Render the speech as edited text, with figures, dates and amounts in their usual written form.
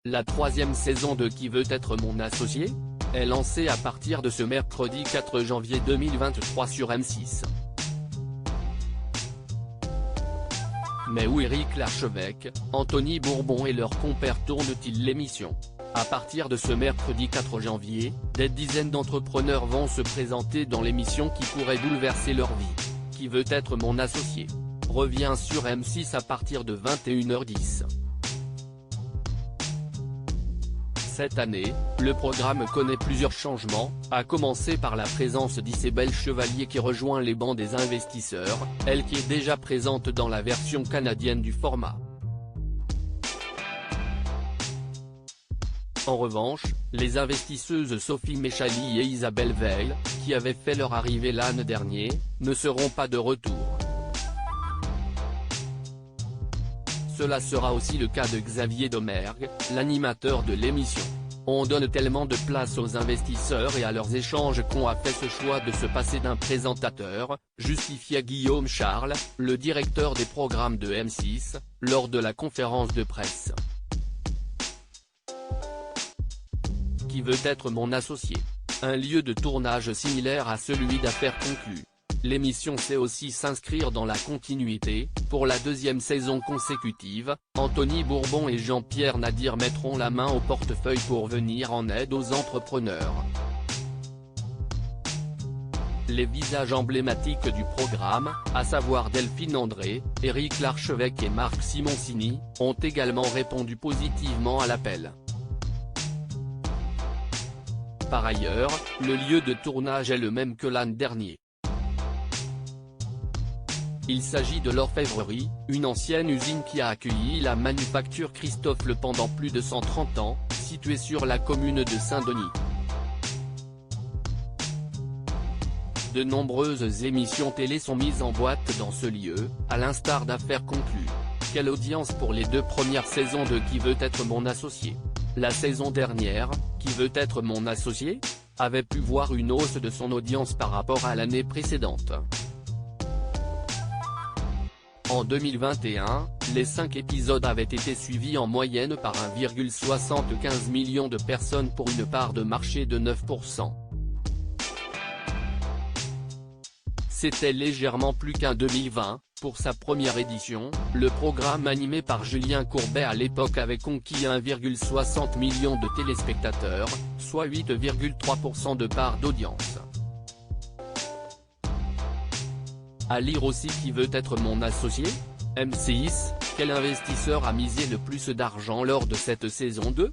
La troisième saison de Qui veut être mon associé est lancée à partir de ce mercredi 4 janvier 2023 sur M6. Mais où Éric Larchevêque, Anthony Bourbon et leurs compères tournent-ils l'émission? À partir de ce mercredi 4 janvier, des dizaines d'entrepreneurs vont se présenter dans l'émission qui pourrait bouleverser leur vie. Qui veut être mon associé revient sur M6 à partir de 21h10. Cette année, le programme connaît plusieurs changements, à commencer par la présence d'Isabelle Chevalier qui rejoint les bancs des investisseurs, elle qui est déjà présente dans la version canadienne du format. En revanche, les investisseuses Sophie Méchali et Isabelle Veil, qui avaient fait leur arrivée l'année dernière, ne seront pas de retour. Cela sera aussi le cas de Xavier Domergue, l'animateur de l'émission. On donne tellement de place aux investisseurs et à leurs échanges qu'on a fait ce choix de se passer d'un présentateur, justifiait Guillaume Charles, le directeur des programmes de M6, lors de la conférence de presse. Qui veut être mon associé? Un lieu de tournage similaire à celui d'Affaires conclues. L'émission sait aussi s'inscrire dans la continuité. Pour la deuxième saison consécutive, Anthony Bourbon et Jean-Pierre Nadir mettront la main au portefeuille pour venir en aide aux entrepreneurs. Les visages emblématiques du programme, à savoir Delphine André, Éric Larchevêque et Marc Simoncini, ont également répondu positivement à l'appel. Par ailleurs, le lieu de tournage est le même que l'année dernière. Il s'agit de l'Orfèvrerie, une ancienne usine qui a accueilli la manufacture Christophe Le pendant plus de 130 ans, située sur la commune de Saint-Denis. De nombreuses émissions télé sont mises en boîte dans ce lieu, à l'instar d'Affaires conclues. Quelle audience pour les 2 premières saisons de Qui veut être mon associé? La saison dernière, Qui veut être mon associé avait pu voir une hausse de son audience par rapport à l'année précédente. En 2021, les 5 épisodes avaient été suivis en moyenne par 1,75 million de personnes pour une part de marché de 9%. C'était légèrement plus qu'en 2020, pour sa première édition, le programme animé par Julien Courbet à l'époque avait conquis 1,60 million de téléspectateurs, soit 8,3% de part d'audience. À lire aussi Qui veut être mon associé? M6, quel investisseur a misé le plus d'argent lors de cette saison 2?